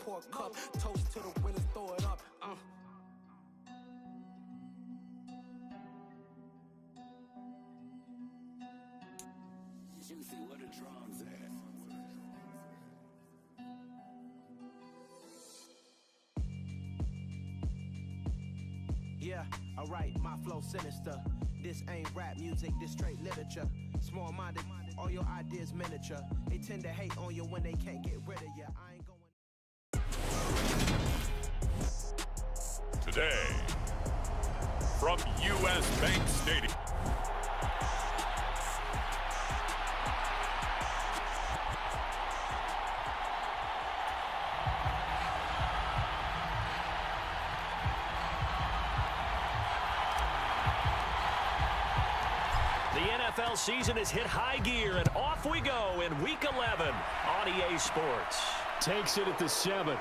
pour a cup. Toast to the winners, throw it up. Juicy, where the drums at? Yeah, alright, my flow sinister. This ain't rap music, this straight literature. Small-minded, all your ideas miniature. They tend to hate on you when they can't get rid of you. I ain't going. Today, from U.S. Bank Stadium. NFL season has hit high gear, and off we go in Week 11 on EA Sports. Takes it at the 7.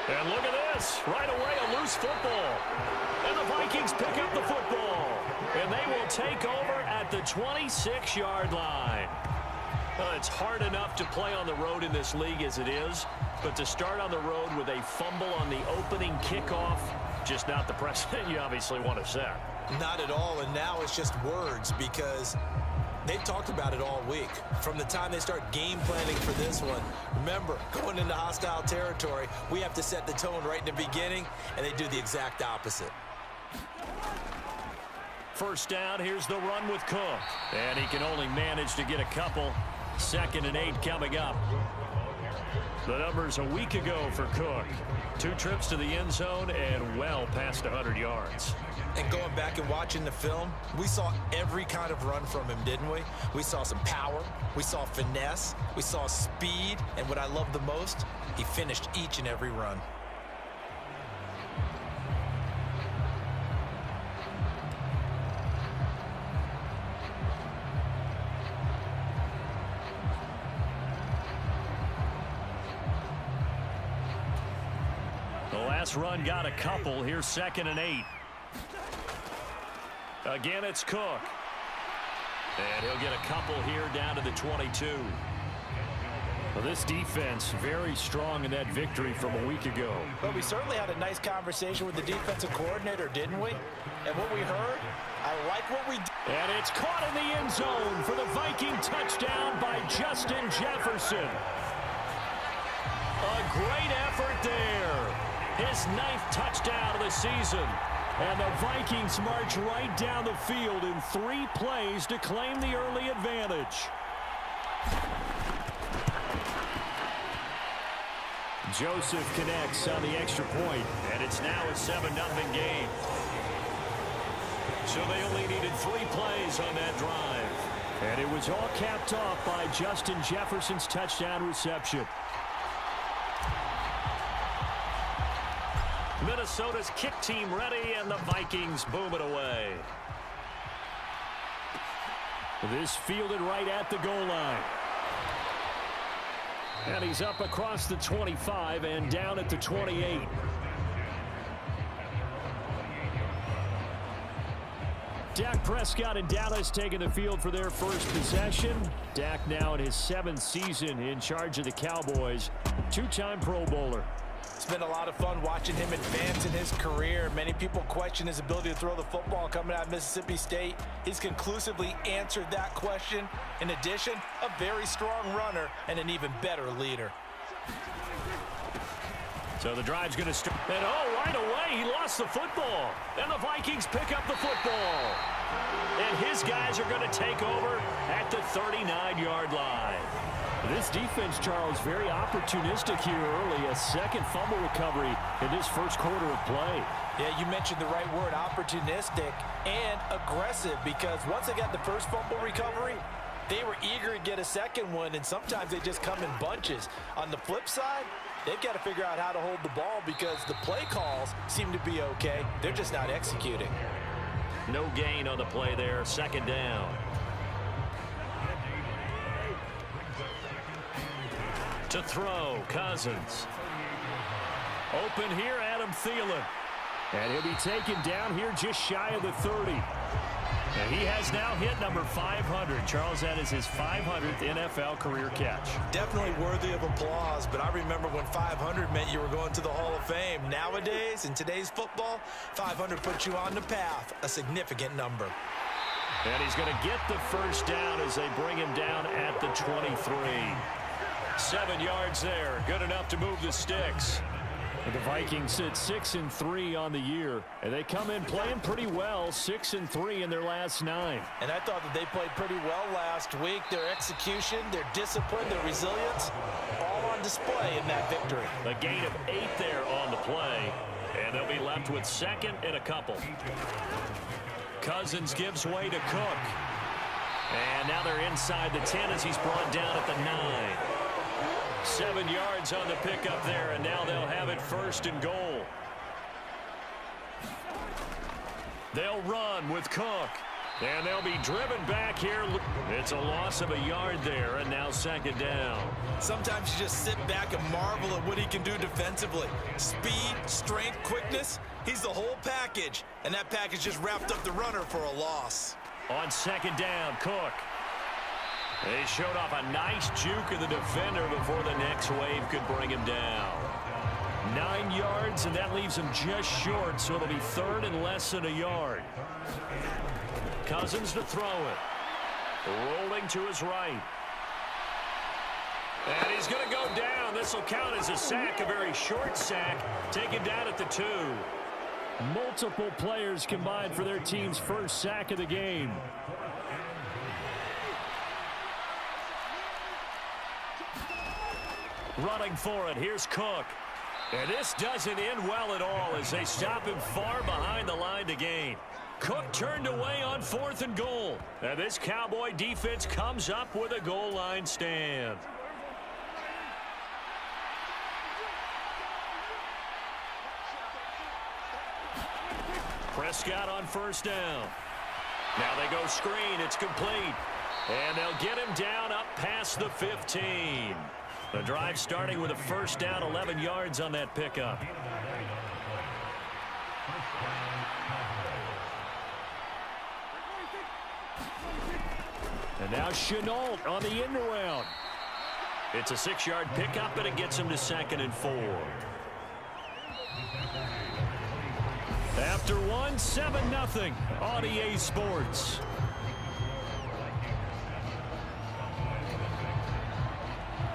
And look at this. Right away, a loose football. And the Vikings pick up the football. And they will take over at the 26-yard line. Well, it's hard enough to play on the road in this league as it is, but to start on the road with a fumble on the opening kickoff, just not the precedent you obviously want to set. Not at all, and now it's just words because they've talked about it all week. From the time they start game planning for this one, remember, going into hostile territory, we have to set the tone right in the beginning, and they do the exact opposite. First down, here's the run with Cook. And he can only manage to get a couple. 2nd and 8 coming up. The numbers a week ago for Cook. 2 trips to the end zone and well past 100 yards. And going back and watching the film, we saw every kind of run from him, didn't we? We saw some power, we saw finesse, we saw speed, and what I love the most, he finished each and every run. The last run got a couple. Here's 2nd and 8. Again, it's Cook. And he'll get a couple here down to the 22. Well, this defense very strong in that victory from a week ago. But we certainly had a nice conversation with the defensive coordinator, didn't we? And what we heard, I like what we did. And it's caught in the end zone for the Viking touchdown by Justin Jefferson. A great effort there. His 9th touchdown of the season. And the Vikings march right down the field in 3 plays to claim the early advantage. Joseph connects on the extra point. And it's now a 7-0 game. So they only needed 3 plays on that drive. And it was all capped off by Justin Jefferson's touchdown reception. Minnesota's kick team ready, and the Vikings boom it away. This fielded right at the goal line. And he's up across the 25 and down at the 28. Dak Prescott and Dallas taking the field for their first possession. Dak now in his 7th season in charge of the Cowboys. 2-time Pro Bowler. It's been a lot of fun watching him advance in his career. Many people question his ability to throw the football coming out of Mississippi State. He's conclusively answered that question. In addition, a very strong runner and an even better leader. So the drive's going to start. And right away, he lost the football. And the Vikings pick up the football. And his guys are going to take over at the 39-yard line. This defense, Charles, very opportunistic here early. A 2nd fumble recovery in this first quarter of play. Yeah, you mentioned the right word, opportunistic and aggressive, because once they got the first fumble recovery, they were eager to get a 2nd one, and sometimes they just come in bunches. On the flip side, they've got to figure out how to hold the ball because the play calls seem to be okay. They're just not executing. No gain on the play there, 2nd down. To throw, Cousins. Open here, Adam Thielen. And he'll be taken down here just shy of the 30. And he has now hit number 500. Charles, that is his 500th NFL career catch. Definitely worthy of applause, but I remember when 500 meant you were going to the Hall of Fame. Nowadays, in today's football, 500 puts you on the path, a significant number. And he's going to get the first down as they bring him down at the 23. 7 yards there, good enough to move the sticks. The Vikings sit 6-3 on the year, and they come in playing pretty well, 6-3 in their last 9. And I thought that they played pretty well last week. Their execution, their discipline, their resilience, all on display in that victory. A gain of 8 there on the play, and they'll be left with second and a couple. Cousins gives way to Cook. And now they're inside the 10 as he's brought down at the 9. 7 yards on the pickup there, and now they'll have it first and goal. They'll run with Cook, and they'll be driven back here. It's a loss of a yard there, and now second down. Sometimes you just sit back and marvel at what he can do defensively. Speed, strength, quickness, he's the whole package, and that package just wrapped up the runner for a loss. On second down, Cook. They showed off a nice juke of the defender before the next wave could bring him down. 9 yards, and that leaves him just short, so it'll be third and less than a yard. Cousins to throw it. Rolling to his right. And he's going to go down. This will count as a sack, a very short sack. Taken down at the 2. Multiple players combined for their team's first sack of the game. Running for it, here's Cook. And this doesn't end well at all as they stop him far behind the line to gain. Cook turned away on 4th and goal. And this Cowboy defense comes up with a goal line stand. Prescott on first down. Now they go screen, it's complete. And they'll get him down up past the 15. The drive starting with a first down, 11 yards on that pickup. And now Chenault on the end around. It's a 6-yard pickup, and it gets him to second and 4. After one, 7-0 on EA Sports.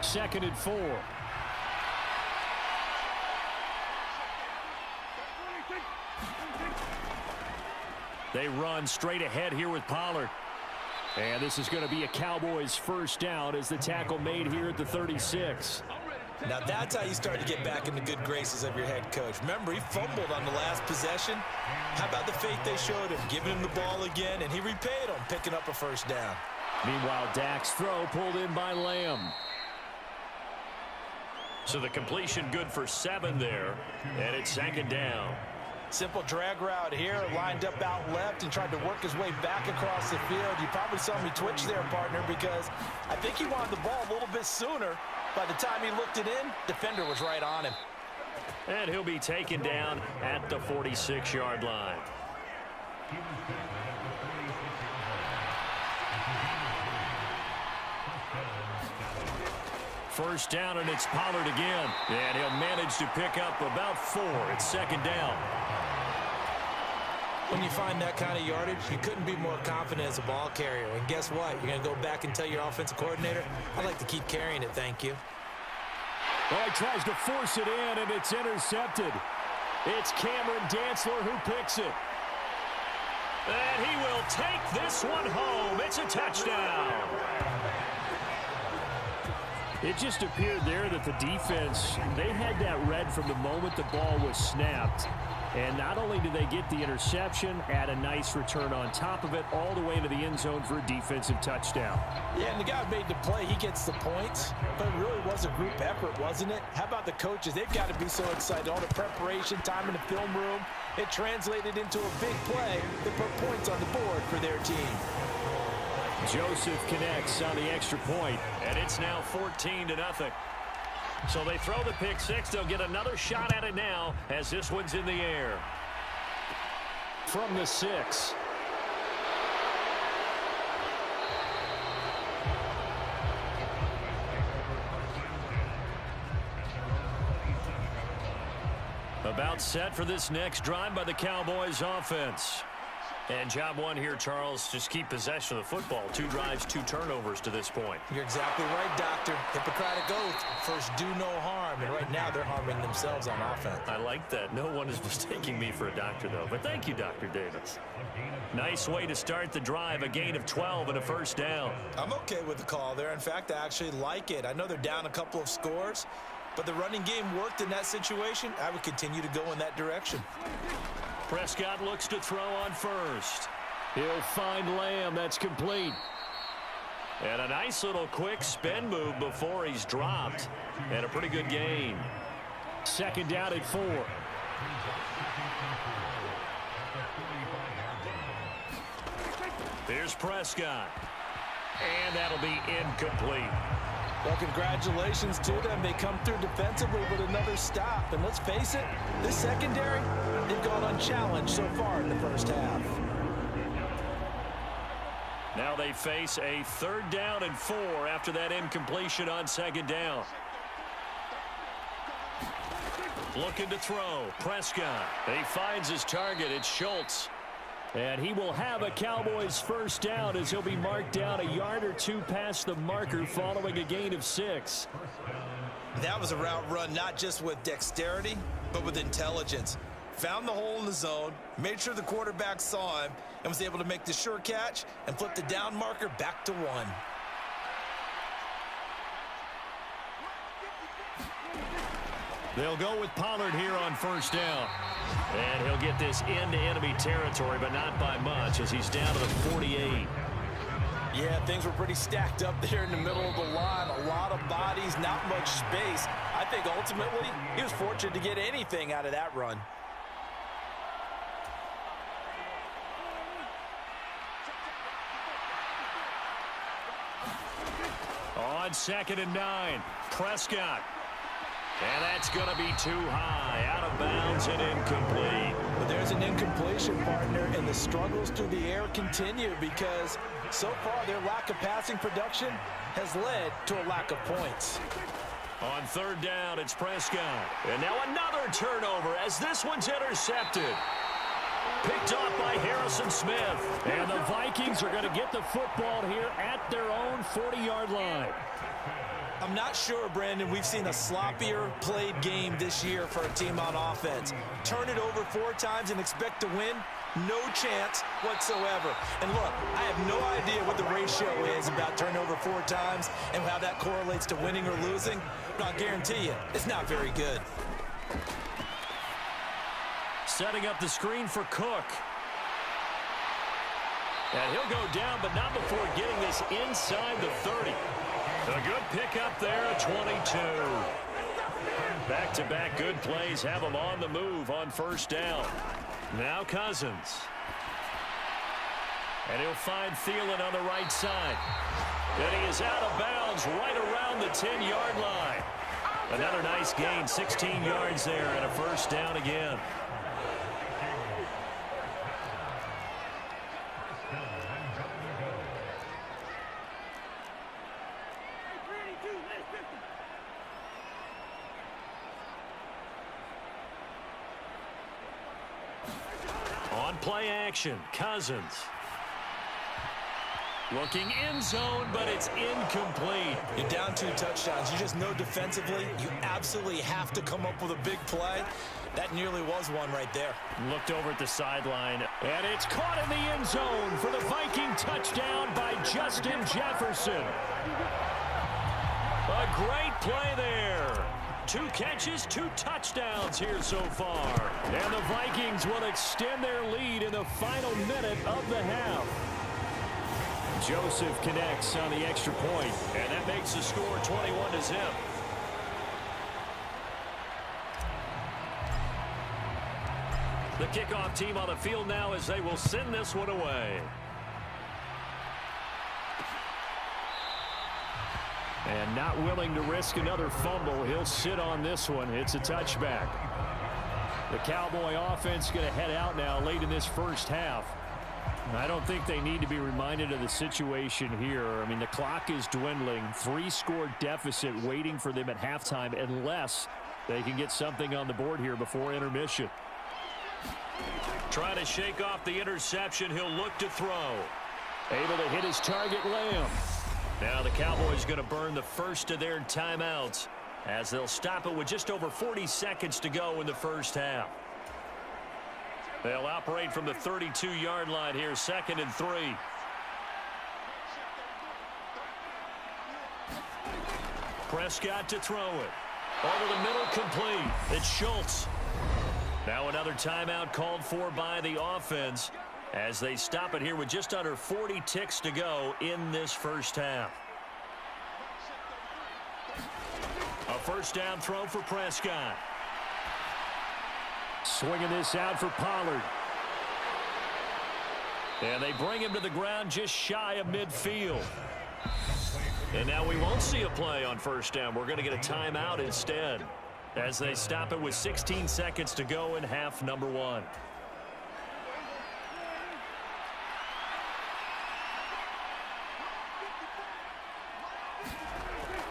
Second and 4. They run straight ahead here with Pollard. And this is going to be a Cowboys first down as the tackle made here at the 36. Now that's how you start to get back in the good graces of your head coach. Remember, he fumbled on the last possession. How about the faith they showed him, giving him the ball again, and he repaid them, picking up a first down. Meanwhile, Dak's throw pulled in by Lamb. So the completion good for 7 there, and it's second down. Simple drag route here, lined up out left and tried to work his way back across the field. You probably saw me twitch there, partner, because I think he wanted the ball a little bit sooner. By the time he looked it in, defender was right on him. And he'll be taken down at the 46-yard line. First down, and it's Pollard again. And he'll manage to pick up about 4. It's second down. When you find that kind of yardage, you couldn't be more confident as a ball carrier. And guess what? You're going to go back and tell your offensive coordinator, I'd like to keep carrying it, thank you. Well, he tries to force it in, and it's intercepted. It's Cameron Dantzler who picks it. And he will take this one home. It's a touchdown. It just appeared there that the defense, they had that read from the moment the ball was snapped. And not only did they get the interception, add a nice return on top of it, all the way to the end zone for a defensive touchdown. Yeah, and the guy made the play. He gets the points. But it really was a group effort, wasn't it? How about the coaches? They've got to be so excited. All the preparation, time in the film room, it translated into a big play that put points on the board for their team. Joseph connects on the extra point, and it's now 14-0. So they throw the pick six. They'll get another shot at it now as this one's in the air. From the 6. About set for this next drive by the Cowboys offense. And job one here, Charles, just keep possession of the football. 2 drives, 2 turnovers to this point. You're exactly right, Doctor. Hippocratic oath. First, do no harm. And right now, they're harming themselves on offense. I like that. No one is mistaking me for a doctor, though. But thank you, Dr. Davis. Nice way to start the drive. A gain of 12 and a first down. I'm okay with the call there. In fact, I actually like it. I know they're down a couple of scores, but the running game worked in that situation. I would continue to go in that direction. Prescott looks to throw on first. He'll find Lamb. That's complete. And a nice little quick spin move before he's dropped. And a pretty good gain. Second down at 4. Here's Prescott. And that'll be incomplete. Well, congratulations to them. They come through defensively with another stop. And let's face it, this secondary, they've gone unchallenged so far in the first half. Now they face a 3rd down and 4 after that incompletion on 2nd down. Looking to throw. Prescott. He finds his target. It's Schultz. And he will have a Cowboys first down as he'll be marked down a yard or 2 past the marker following a gain of 6. That was a route run not just with dexterity, but with intelligence. Found the hole in the zone, made sure the quarterback saw him, and was able to make the sure catch and flip the down marker back to 1. They'll go with Pollard here on first down. And he'll get this into enemy territory, but not by much as he's down to the 48. Yeah, things were pretty stacked up there in the middle of the line. A lot of bodies, not much space. I think ultimately he was fortunate to get anything out of that run. On 2nd and 9, Prescott. And that's going to be too high, out of bounds and incomplete. But there's an incompletion, partner, and the struggles through the air continue because so far their lack of passing production has led to a lack of points. On 3rd down, it's Prescott. And now another turnover as this one's intercepted. Picked off by Harrison Smith. And the Vikings are going to get the football here at their own 40-yard line. I'm not sure, Brandon, we've seen a sloppier played game this year for a team on offense. Turn it over 4 times and expect to win? No chance whatsoever. And look, I have no idea what the ratio is about turnover 4 times and how that correlates to winning or losing, but I'll guarantee you, it's not very good. Setting up the screen for Cook. And he'll go down, but not before getting this inside the 30. A good pickup there at 22. Back-to-back good plays have him on the move on first down. Now Cousins. And he'll find Thielen on the right side. And he is out of bounds right around the 10-yard line. Another nice gain, 16 yards there and a first down again. On play action, Cousins. Looking end zone, but it's incomplete. You're down 2 touchdowns. You just know defensively you absolutely have to come up with a big play. That nearly was one right there. Looked over at the sideline, and it's caught in the end zone for the Viking touchdown by Justin Jefferson. A great play there. 2 catches, 2 touchdowns here so far. And the Vikings will extend their lead in the final minute of the half. Joseph connects on the extra point, and that makes the score 21-0. The kickoff team on the field now as they will send this one away. And not willing to risk another fumble, he'll sit on this one. It's a touchback. The Cowboy offense going to head out now late in this first half. I don't think they need to be reminded of the situation here. I mean, the clock is dwindling. 3-score deficit waiting for them at halftime unless They can get something on the board here before intermission. Trying to shake off the interception. He'll look to throw. Able to hit his target, Lamb. Now the Cowboys going to burn the first of their timeouts as they'll stop it with just over 40 seconds to go in the first half. They'll operate from the 32-yard line here, 2nd and 3. Prescott to throw it. Over the middle, complete. It's Schultz. Now another timeout called for by the offense as they stop it here with just under 40 ticks to go in this first half. A first down throw for Prescott. Swinging this out for Pollard. And they bring him to the ground just shy of midfield. And now we won't see a play on first down. We're going to get a timeout instead as they stop it with 16 seconds to go in half number 1.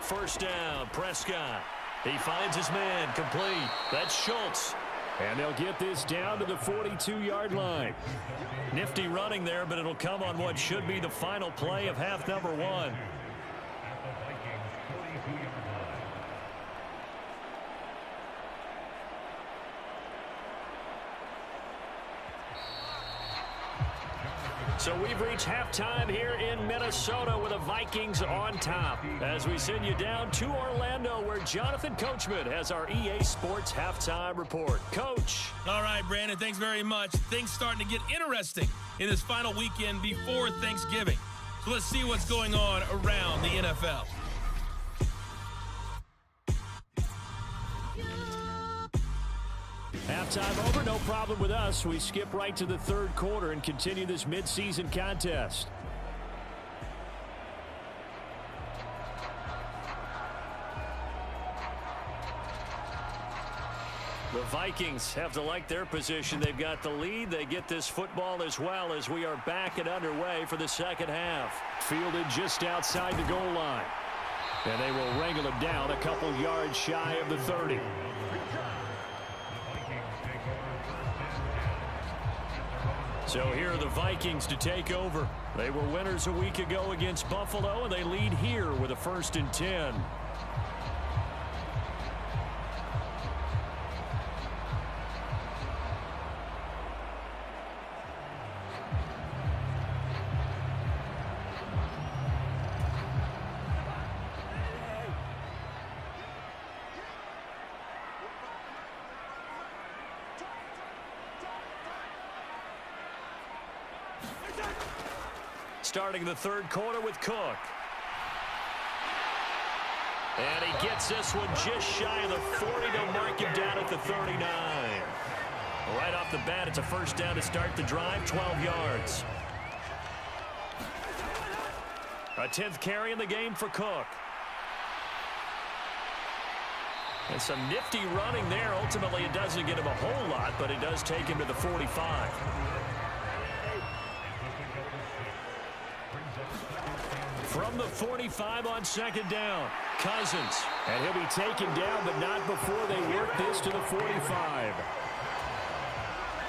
First down, Prescott. He finds his man, complete. That's Schultz. And they'll get this down to the 42-yard line. Nifty running there, but it'll come on what should be the final play of half number 1. So we've reached halftime here in Minnesota with the Vikings on top as we send you down to Orlando where Jonathan Coachman has our EA Sports halftime report. Coach. All right, Brandon, thanks very much. Things starting to get interesting in this final weekend before Thanksgiving. So let's see what's going on around the NFL. Halftime over, no problem with us. We skip right to the third quarter and continue this midseason contest. The Vikings have to like their position. They've got the lead. They get this football as well as we are back and underway for the second half. Fielded just outside the goal line. And they will wrangle him down a couple yards shy of the 30. So here are the Vikings to take over. They were winners a week ago against Buffalo, and they lead here with a 1st and 10. Starting the third quarter with Cook. And he gets this one just shy of the 40. They'll mark him down at the 39. Right off the bat, it's a first down to start the drive, 12 yards. A 10th carry in the game for Cook. And some nifty running there. Ultimately, it doesn't get him a whole lot, but it does take him to the 45. From the 45 on second down, Cousins. And he'll be taken down, but not before they work this to the 45.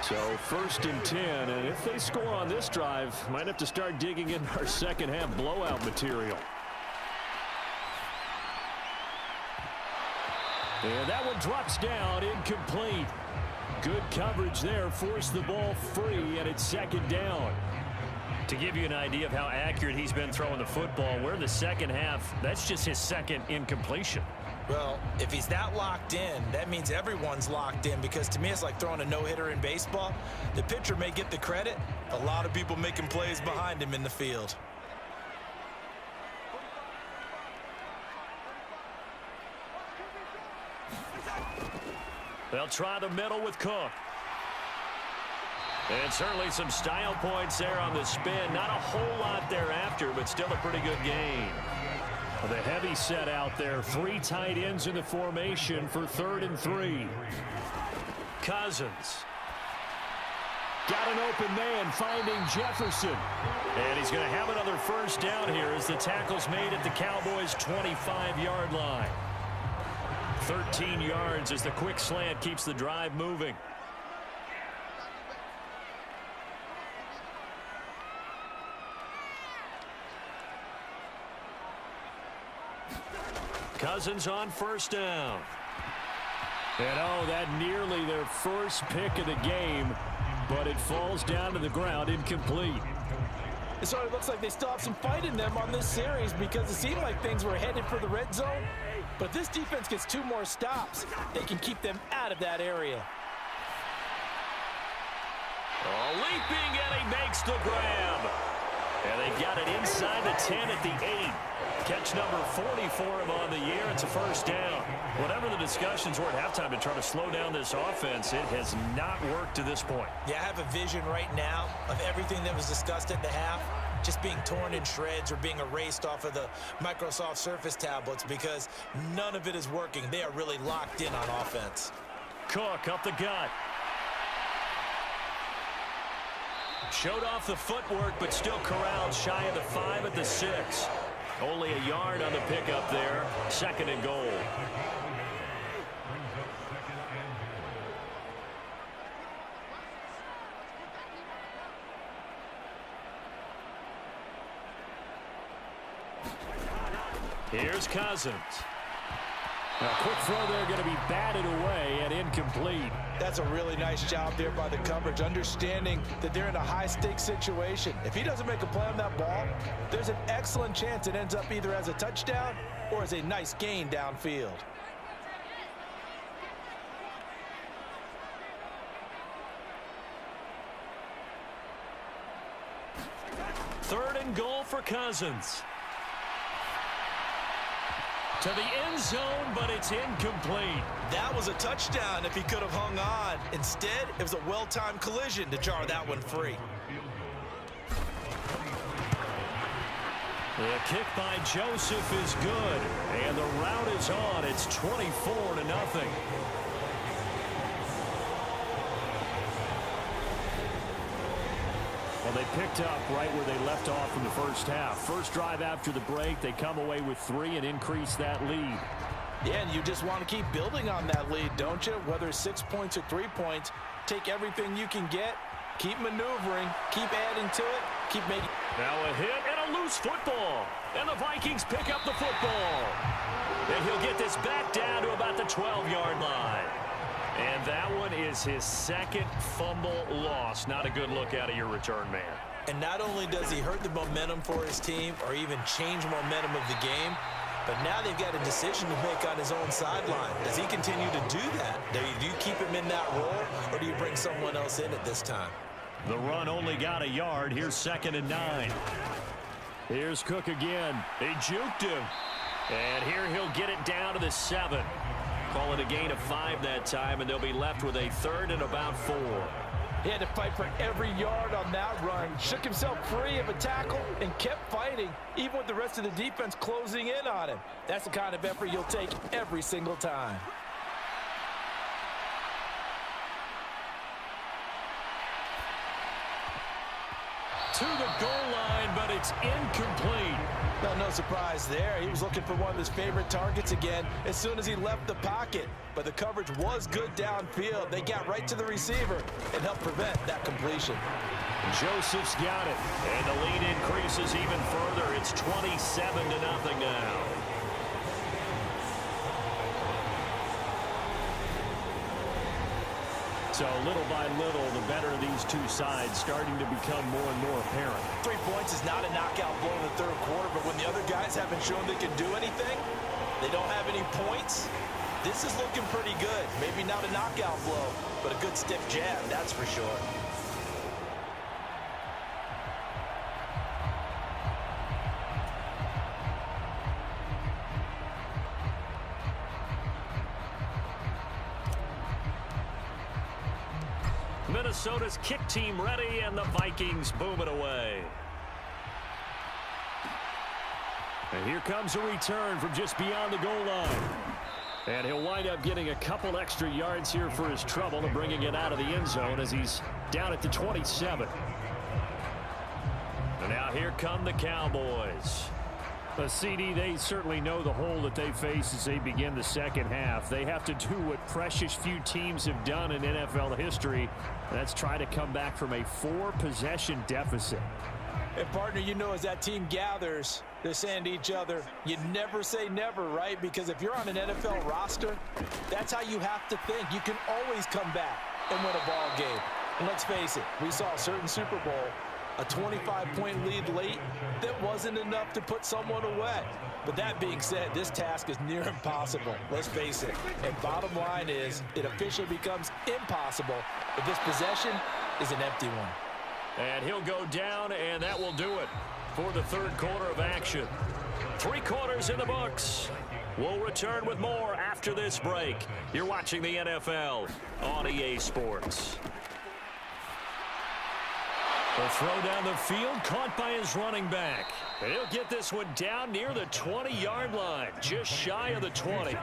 So 1st and 10, and if they score on this drive, might have to start digging in our second half blowout material. And that one drops down, incomplete. Good coverage there, forced the ball free, and it's second down. To give you an idea of how accurate he's been throwing the football, we're in the second half. That's just his second incompletion. Well, if he's that locked in, that means everyone's locked in, because to me it's like throwing a no-hitter in baseball. The pitcher may get the credit. A lot of people making plays behind him in the field. They'll try the middle with Cook. And certainly some style points there on the spin. Not a whole lot thereafter, but still a pretty good gain. The heavy set out there. 3 tight ends in the formation for 3rd and 3. Cousins. Got an open man, finding Jefferson. And he's going to have another first down here as the tackle's made at the Cowboys' 25-yard line. 13 yards as the quick slant keeps the drive moving. Cousins on first down. And oh, that nearly their first pick of the game, but it falls down to the ground incomplete. It sort of looks like they still have some fight in them on this series because it seemed like things were headed for the red zone. But if this defense gets 2 more stops, they can keep them out of that area. Oh, leaping, and he makes the grab. And they got it inside the 10 at the 8. Catch number 40 for him on the year. It's a first down. Whatever the discussions were at halftime to try to slow down this offense, it has not worked to this point. Yeah, I have a vision right now of everything that was discussed at the half just being torn in shreds or being erased off of the Microsoft Surface tablets because none of it is working. They are really locked in on offense. Cook up the gut. Showed off the footwork, but still corralled shy of the 5 at the 6. Only a yard on the pickup there. 2nd and goal. Here's Cousins. A quick throw there going to be batted away and incomplete. That's a really nice job there by the coverage, understanding that they're in a high-stakes situation. If he doesn't make a play on that ball, there's an excellent chance it ends up either as a touchdown or as a nice gain downfield. Third and goal for Cousins. To the end zone, but it's incomplete. That was a touchdown if he could have hung on. Instead, it was a well-timed collision to jar that one free. The kick by Joseph is good, and the route is on. It's 24-0. Well, they picked up right where they left off in the first half. First drive after the break, they come away with 3 and increase that lead. Yeah, and you just want to keep building on that lead, don't you? Whether it's 6 points or 3 points, take everything you can get, keep maneuvering, keep adding to it, keep making... Now a hit and a loose football. And the Vikings pick up the football. And he'll get this back down to about the 12-yard line. And that one is his 2nd fumble loss. Not a good look out of your return man. And not only does he hurt the momentum for his team or even change momentum of the game, but now they've got a decision to make on his own sideline. Does he continue to do that? Do you keep him in that role, or do you bring someone else in at this time? The run only got a yard. Here's 2nd and 9. Here's Cook again. They juked him. And here he'll get it down to the 7. Call it a gain of 5 that time, and they'll be left with a 3rd and about 4. He had to fight for every yard on that run. Shook himself free of a tackle and kept fighting, even with the rest of the defense closing in on him. That's the kind of effort you'll take every single time. To the goal line, but it's incomplete. Well, no surprise there. He was looking for one of his favorite targets again as soon as he left the pocket. But the coverage was good downfield. They got right to the receiver and helped prevent that completion. Joseph's got it. And the lead increases even further. It's 27-0 now. So little by little, the better of these two sides starting to become more and more apparent. 3 points is not a knockout blow in the third quarter, but when the other guys haven't shown they can do anything, they don't have any points, this is looking pretty good. Maybe not a knockout blow, but a good stiff jab, that's for sure. Minnesota's kick team ready, and the Vikings boom it away. And here comes a return from just beyond the goal line. And he'll wind up getting a couple extra yards here for his trouble and bringing it out of the end zone as he's down at the 27. And now here come the Cowboys. A CD, they certainly know the hole that they face as they begin the second half. They have to do what precious few teams have done in NFL history. That's try to come back from a 4-possession deficit. And, partner, you know, as that team gathers, they're saying to each other, you never say never, right? Because if you're on an NFL roster, that's how you have to think. You can always come back and win a ball game. And let's face it, we saw a certain Super Bowl, a 25-point lead late that wasn't enough to put someone away. But that being said, this task is near impossible. Let's face it. And bottom line is, it officially becomes impossible if this possession is an empty one. And he'll go down, and that will do it for the third quarter of action. 3 quarters in the books. We'll return with more after this break. You're watching the NFL on EA Sports. The throw down the field, caught by his running back. And he'll get this one down near the 20-yard line, just shy of the 20.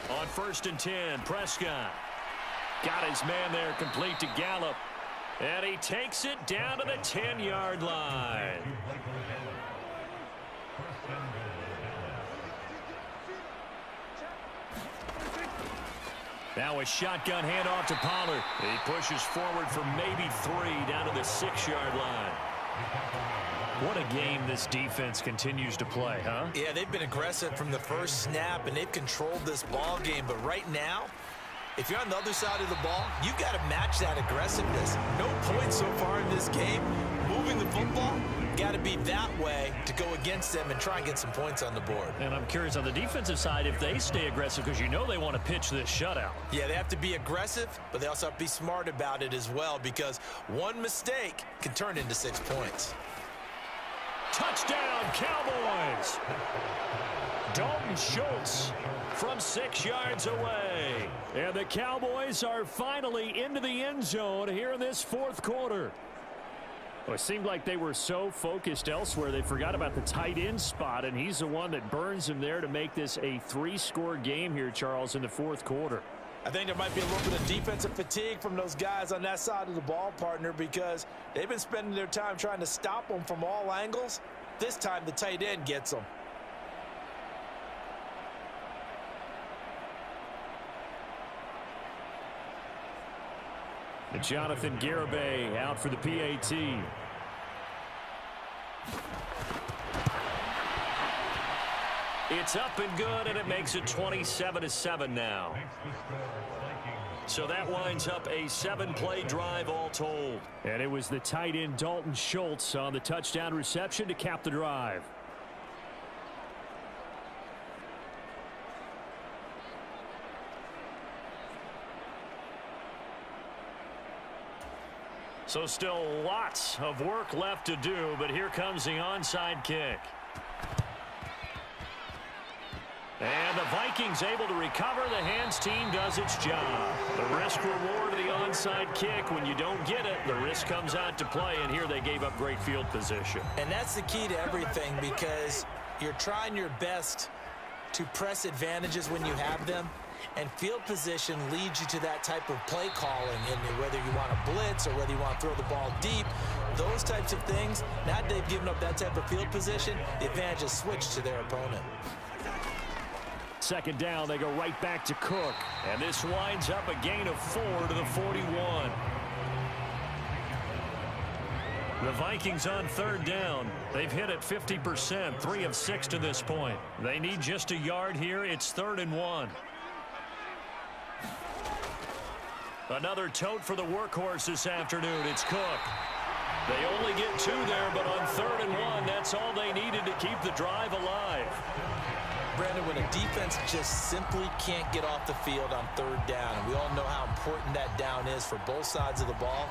On 1st and 10, Prescott got his man there, complete to Gallup. And he takes it down to the 10-yard line. Now a shotgun handoff to Pollard. He pushes forward for maybe 3 down to the 6-yard line. What a game this defense continues to play, huh? Yeah, they've been aggressive from the first snap, and they've controlled this ball game. But right now, if you're on the other side of the ball, you've got to match that aggressiveness. No points so far in this game. Moving the football, got to be that way to go against them and try and get some points on the board. And I'm curious on the defensive side if they stay aggressive, because you know they want to pitch this shutout. Yeah, they have to be aggressive, but they also have to be smart about it as well, because one mistake can turn into 6 points. Touchdown, Cowboys! Dalton Schultz from 6 yards away. And the Cowboys are finally into the end zone here in this fourth quarter. Well, it seemed like they were so focused elsewhere, they forgot about the tight end spot, and he's the one that burns him there to make this a 3-score game here, Charles, in the fourth quarter. I think there might be a little bit of defensive fatigue from those guys on that side of the ball, partner, because they've been spending their time trying to stop them from all angles. This time, the tight end gets them. And Jonathan Garibay out for the PAT. It's up and good, and it makes it 27-7 now. So that winds up a 7-play drive all told. And it was the tight end Dalton Schultz on the touchdown reception to cap the drive. So still lots of work left to do, but here comes the onside kick. And the Vikings able to recover. The hands team does its job. The risk reward of the onside kick. When you don't get it, the risk comes out to play, and here they gave up great field position. And that's the key to everything, because you're trying your best to press advantages when you have them, and field position leads you to that type of play calling, and whether you want to blitz or whether you want to throw the ball deep, those types of things. Now that they've given up that type of field position, the advantage is switched to their opponent. Second down, they go right back to Cook. And this winds up a gain of 4 to the 41. The Vikings on third down. They've hit it 50%, 3 of 6 to this point. They need just a yard here. It's 3rd and 1. Another tote for the workhorse this afternoon. It's Cook. They only get 2 there, but on 3rd and 1, that's all they needed to keep the drive alive. Brandon, when a defense just simply can't get off the field on 3rd down, and we all know how important that down is for both sides of the ball,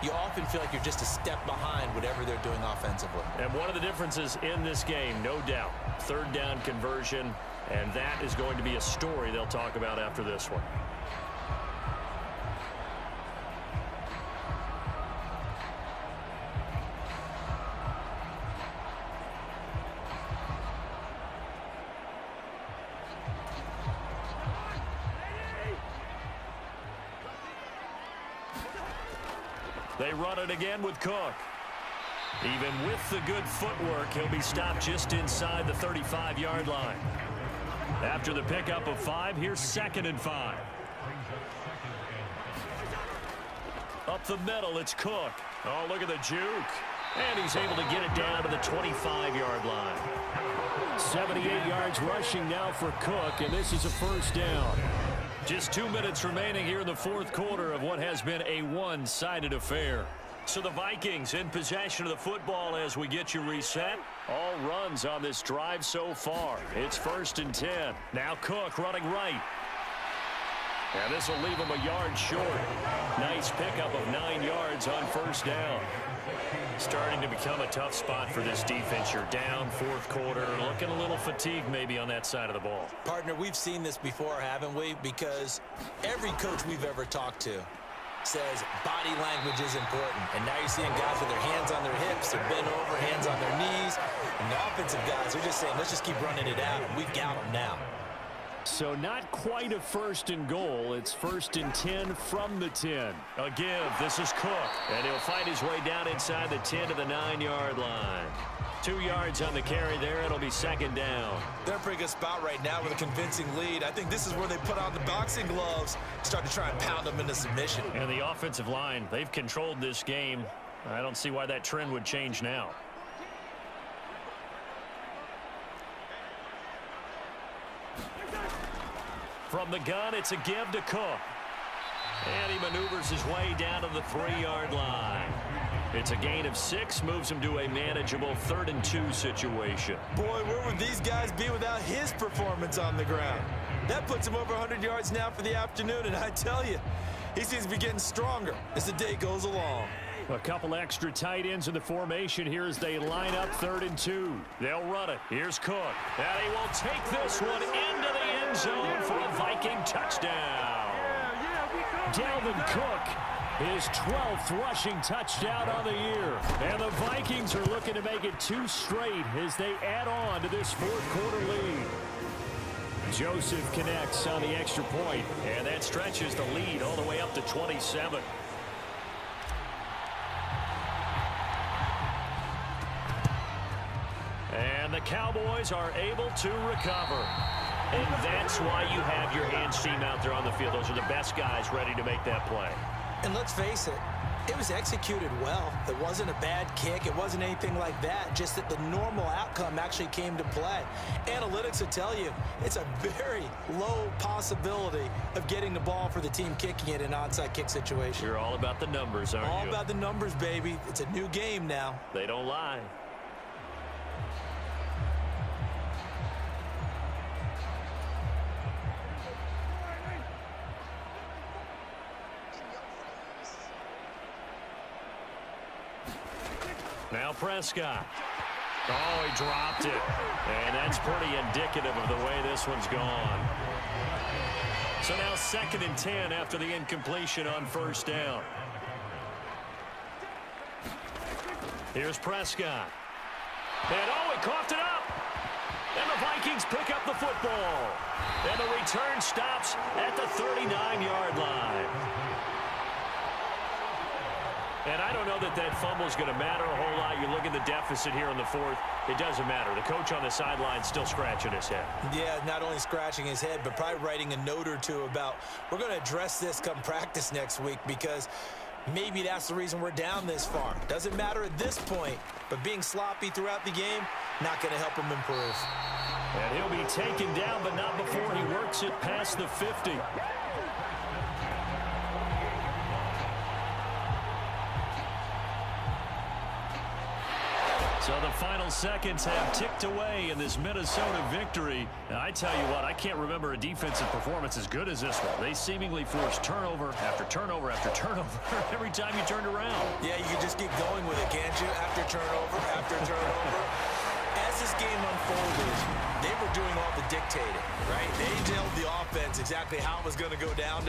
you often feel like you're just a step behind whatever they're doing offensively. And one of the differences in this game, no doubt, 3rd down conversion, and that is going to be a story they'll talk about after this one. They run it again with Cook. Even with the good footwork, he'll be stopped just inside the 35-yard line. After the pickup of 5, here's 2nd and 5. Up the middle, it's Cook. Oh, look at the juke. And he's able to get it down to the 25-yard line. 78 yards rushing now for Cook, and this is a first down. Just 2 minutes remaining here in the fourth quarter of what has been a one-sided affair. So the Vikings in possession of the football as we get you reset. All runs on this drive so far. It's 1st and 10. Now Cook running right. And this will leave him a yard short. Nice pickup of 9 yards on first down. Starting to become a tough spot for this defense. You're down fourth quarter. Looking a little fatigued maybe on that side of the ball. Partner, we've seen this before, haven't we? Because every coach we've ever talked to says body language is important. And now you're seeing guys with their hands on their hips, they're bent over, hands on their knees. And the offensive guys are just saying, let's just keep running it out. We've got them now. So not quite a 1st and goal. It's 1st and 10 from the 10. A give. This is Cook. And he'll find his way down inside the 10 to the 9-yard line. 2 yards on the carry there. It'll be 2nd down. They're in a pretty good spot right now with a convincing lead. I think this is where they put on the boxing gloves, start to try and pound them into submission. And the offensive line, they've controlled this game. I don't see why that trend would change now. From the gun, it's a give to Cook. And he maneuvers his way down to the 3-yard line. It's a gain of 6, moves him to a manageable 3rd and 2 situation. Boy, where would these guys be without his performance on the ground? That puts him over 100 yards now for the afternoon, and I tell you, he seems to be getting stronger as the day goes along. A couple extra tight ends in the formation here as they line up 3rd and 2. They'll run it. Here's Cook. And he will take this one into the end zone for a Viking touchdown. Dalvin Cook, his 12th rushing touchdown on the year. And the Vikings are looking to make it 2 straight as they add on to this fourth quarter lead. Joseph connects on the extra point. And that stretches the lead all the way up to 27. And the Cowboys are able to recover. And that's why you have your hands team out there on the field. Those are the best guys ready to make that play. And let's face it, it was executed well. It wasn't a bad kick. It wasn't anything like that. Just that the normal outcome actually came to play. Analytics will tell you it's a very low possibility of getting the ball for the team kicking it in an onside kick situation. You're all about the numbers, aren't you? All about the numbers, baby. It's a new game now. They don't lie. Now Prescott. Oh, he dropped it. And that's pretty indicative of the way this one's gone. So now 2nd and 10 after the incompletion on first down. Here's Prescott. And oh, he coughed it up. And the Vikings pick up the football. And the return stops at the 39-yard line. And I don't know that that fumble is going to matter a whole lot. You look at the deficit here in the fourth. It doesn't matter. The coach on the sideline still scratching his head. Yeah, not only scratching his head, but probably writing a note or two about we're going to address this come practice next week because maybe that's the reason we're down this far. Doesn't matter at this point, but being sloppy throughout the game, not going to help him improve. And he'll be taken down, but not before he works it past the 50. So the final seconds have ticked away in this Minnesota victory. And I tell you what, I can't remember a defensive performance as good as this one. They seemingly forced turnover after turnover after turnover every time you turned around. Yeah, you can just keep going with it, can't you? After turnover, after turnover. As this game unfolded, they were doing all the dictating, right? They told the offense exactly how it was going to go down.